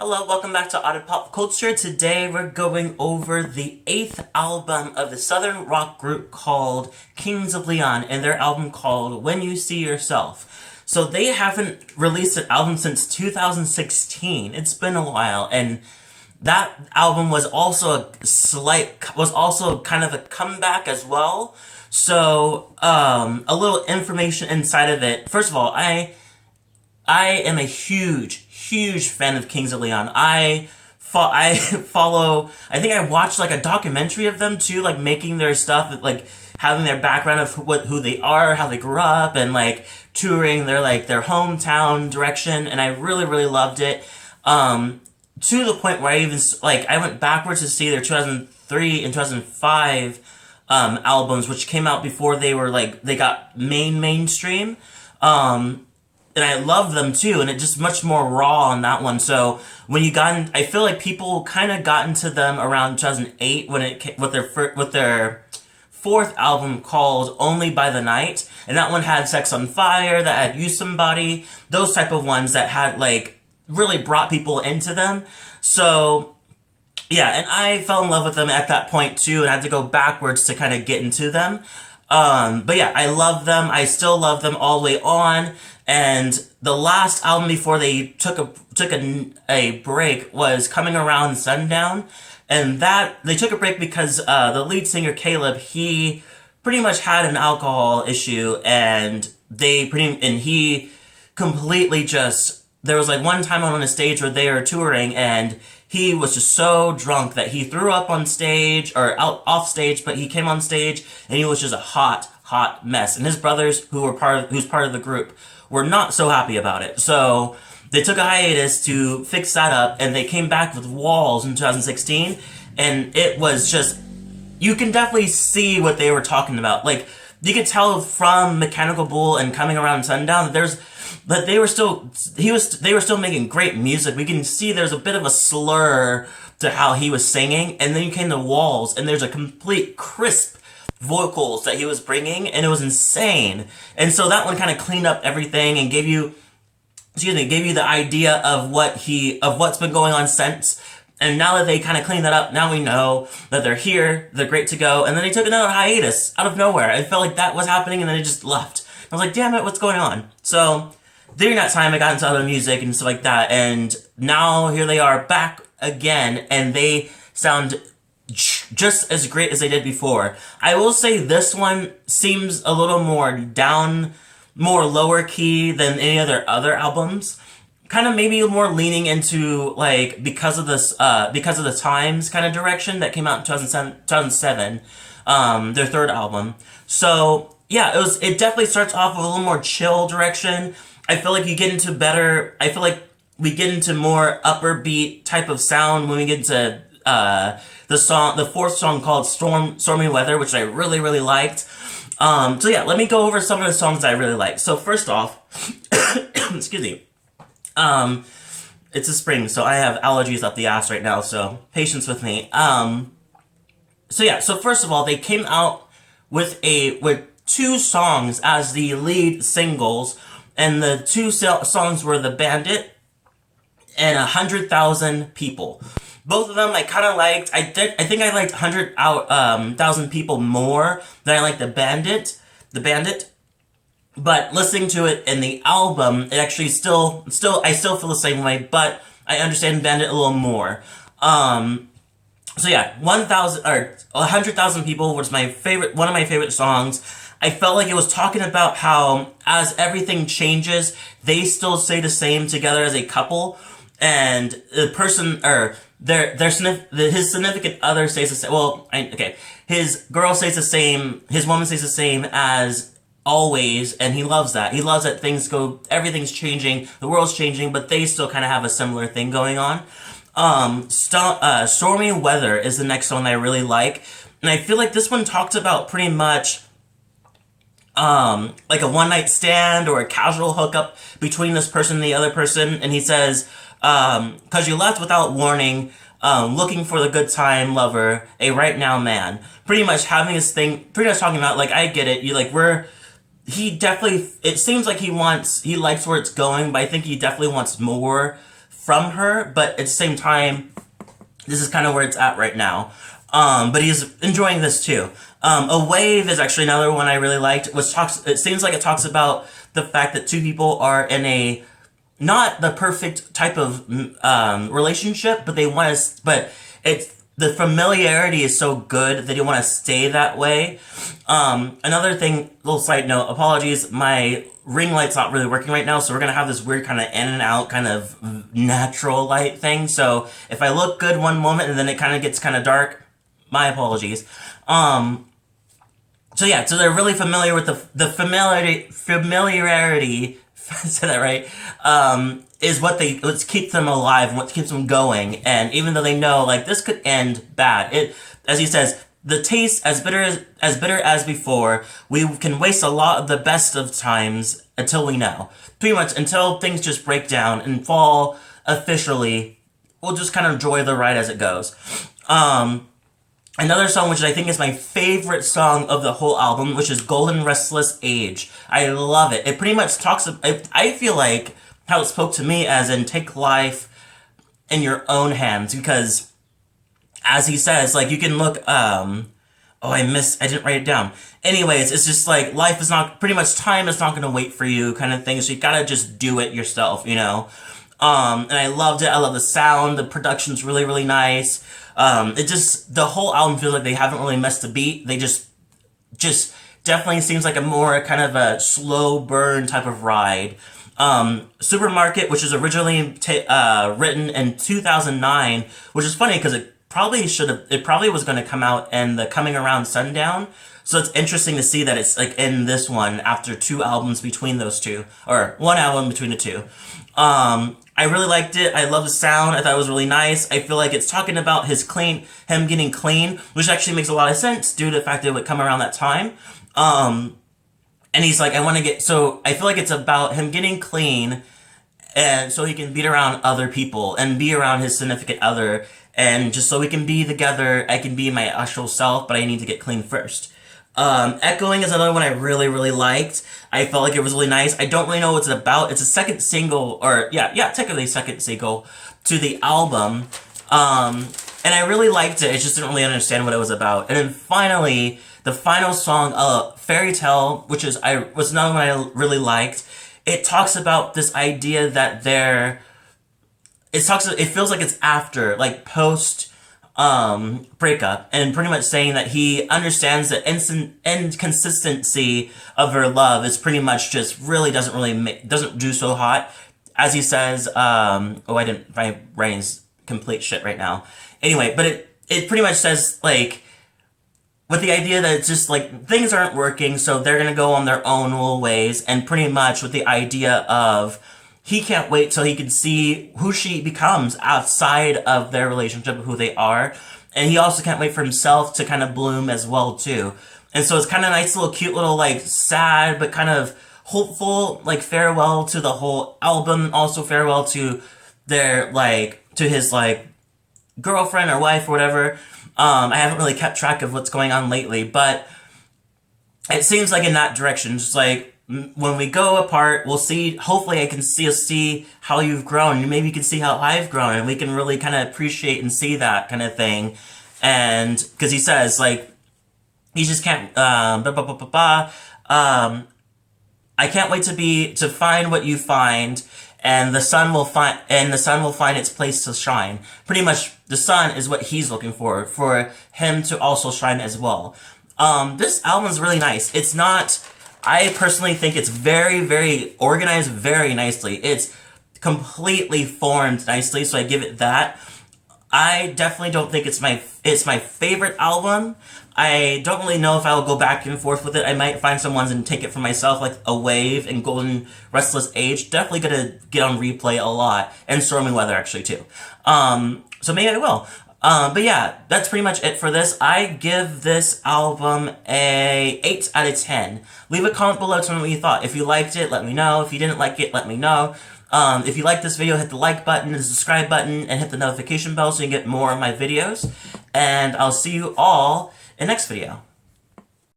Hello, welcome back to Otter Pop Culture. Today we're going over the 8th album of the Southern rock group called Kings of Leon and their album called When You See Yourself. So they haven't released an album since 2016. It's been a while, and that album was also kind of a comeback as well. So, a little information inside of it. First of all, I am a huge fan of Kings of Leon. I follow. I think I watched like a documentary of them too, like making their stuff, like having their background of who they are, how they grew up, and like touring their hometown direction. And I really loved it. To the point where I went backwards to see their 2003 and 2005 albums, which came out before they got mainstream. And I love them too, and it just much more raw on that one. So when I feel like people kind of got into them around 2008 when it came, with their fourth album called Only by the Night, and that one had Sex on Fire, that had You Somebody, those type of ones that had like really brought people into them. So yeah, and I fell in love with them at that point too, and I had to go backwards to kind of get into them. But yeah, I love them. I still love them all the way on. And the last album before they took a break was Coming Around Sundown, and that they took a break because the lead singer Caleb, he pretty much had an alcohol issue, and he completely just, there was like one time on a stage where they were touring, and he was just so drunk that he threw up on stage or off stage, but he came on stage and he was just a hot mess. And his brothers, who's part of the group, were not so happy about it. So they took a hiatus to fix that up, and they came back with Walls in 2016, and it was just, you can definitely see what they were talking about. Like, you could tell from Mechanical Bull and Coming Around Sundown that they were still making great music. We can see there's a bit of a slur to how he was singing, and then you came to Walls, and there's a complete crisp vocals that he was bringing, and it was insane. And so that one kind of cleaned up everything and gave you the idea of what's been going on since. And now that they kind of cleaned that up, now we know that they're here, they're great to go. And then they took another hiatus out of nowhere. I felt like that was happening, and then it just left. I was like, damn it, what's going on? So during that time, I got into other music and stuff like that, and now here they are back again, and they sound just as great as they did before. I will say this one seems a little more lower key than any other albums. Kind of maybe more leaning into like because of the times kind of direction that came out in 2007, their third album. So yeah, it definitely starts off with a little more chill direction. I feel like we get into more upper beat type of sound when we get into the fourth song called Stormy Weather, which I really liked. So yeah, let me go over some of the songs I really like. So first off, excuse me. It's a spring, so I have allergies up the ass right now, so patience with me. So yeah, so first of all, they came out with two songs as the lead singles, and the two songs were The Bandit and 100,000 People. Both of them I kind of liked. I think I liked 100,000 People more than I liked The Bandit. But listening to it in the album, it actually I still feel the same way, but I understand Bandit a little more. So yeah, 100,000 People was one of my favorite songs. I felt like it was talking about how as everything changes, they still stay the same together as a couple, and the person or his significant other stays the same. Well, his girl stays the same, his woman stays the same as always, and he loves that. He loves that everything's changing, the world's changing, but they still kind of have a similar thing going on. Stormy Weather is the next song I really like, and I feel like this one talks about pretty much like a one-night stand or a casual hookup between this person and the other person, and he says, "'Cause you left without warning, looking for the good time lover, a right now man." Pretty much having his thing, pretty much talking about, like, I get it, he definitely, it seems like he likes where it's going, but I think he definitely wants more from her, but at the same time, this is kind of where it's at right now. But he's enjoying this too. A Wave is actually another one I really liked. It seems like it talks about the fact that two people are in a not the perfect type of relationship, but they want to. But the familiarity is so good that you want to stay that way. Another thing, little side note, apologies, my ring light's not really working right now, so we're gonna have this weird kind of in and out kind of natural light thing. So if I look good one moment and then it kind of gets kind of dark, my apologies. So yeah, so they're really familiar with the familiarity. If I said that right, is what keeps them alive and what keeps them going. And even though they know like this could end bad, as he says, the taste as bitter as before. We can waste a lot of the best of times until we know. Pretty much until things just break down and fall officially. We'll just kind of enjoy the ride as it goes. Another song which I think is my favorite song of the whole album, which is Golden Restless Age. I love it. It pretty much talks. I feel like how it spoke to me as in take life in your own hands, because as he says, like you can look. I didn't write it down. Anyways, it's just like life is not pretty much time is not going to wait for you, kind of thing. So you gotta just do it yourself, you know. And I loved it. I love the sound. The production's really, really nice. The whole album feels like they haven't really missed a beat. They just definitely seems like a more kind of a slow burn type of ride. Supermarket, which was originally written in 2009, which is funny because it probably was going to come out in the Coming Around Sundown. So it's interesting to see that it's like in this one after 2 albums between those two, or 1 album between the 2. I really liked it. I love the sound. I thought it was really nice. I feel like it's talking about him getting clean, which actually makes a lot of sense due to the fact that it would come around that time. And he's like, I feel like it's about him getting clean and so he can be around other people and be around his significant other, and just so we can be together, I can be my actual self, but I need to get clean first. Echoing is another one I really, really liked. I felt like it was really nice. I don't really know what it's about. It's a second single, technically second single to the album. And I really liked it. I just didn't really understand what it was about. And then finally, the final song, Fairy Tale, which was another one I really liked. It talks about this idea that it feels like it's after, like post breakup, and pretty much saying that he understands that inconsistency of her love is pretty much just really doesn't do so hot, as he says. My brain's complete shit right now. Anyway, but it pretty much says like with the idea that it's just like things aren't working, so they're gonna go on their own little ways, and pretty much with the idea of he can't wait till he can see who she becomes outside of their relationship, who they are. And he also can't wait for himself to kind of bloom as well, too. And so it's kind of nice, little cute little, like, sad, but kind of hopeful, like, farewell to the whole album. Also farewell to his, like, girlfriend or wife or whatever. I haven't really kept track of what's going on lately, but it seems like in that direction, just like, when we go apart, we'll see, hopefully I can see how you've grown. Maybe you can see how I've grown, and we can really kind of appreciate and see that kind of thing. And, because he says, like, he just can't, I can't wait to find what you find, and the sun will find its place to shine. Pretty much, the sun is what he's looking for him to also shine as well. This album is really nice. It's not, I personally think it's very, very organized very nicely. It's completely formed nicely, so I give it that. I definitely don't think it's my favorite album. I don't really know if I will go back and forth with it. I might find some ones and take it for myself, like A Wave and Golden Restless Age. Definitely gonna get on replay a lot, and Stormy Weather actually too. So maybe I will. But yeah, that's pretty much it for this. I give this album a 8 out of 10. Leave a comment below to tell me what you thought. If you liked it, let me know. If you didn't like it, let me know. If you like this video, hit the like button, the subscribe button, and hit the notification bell so you can get more of my videos. And I'll see you all in the next video.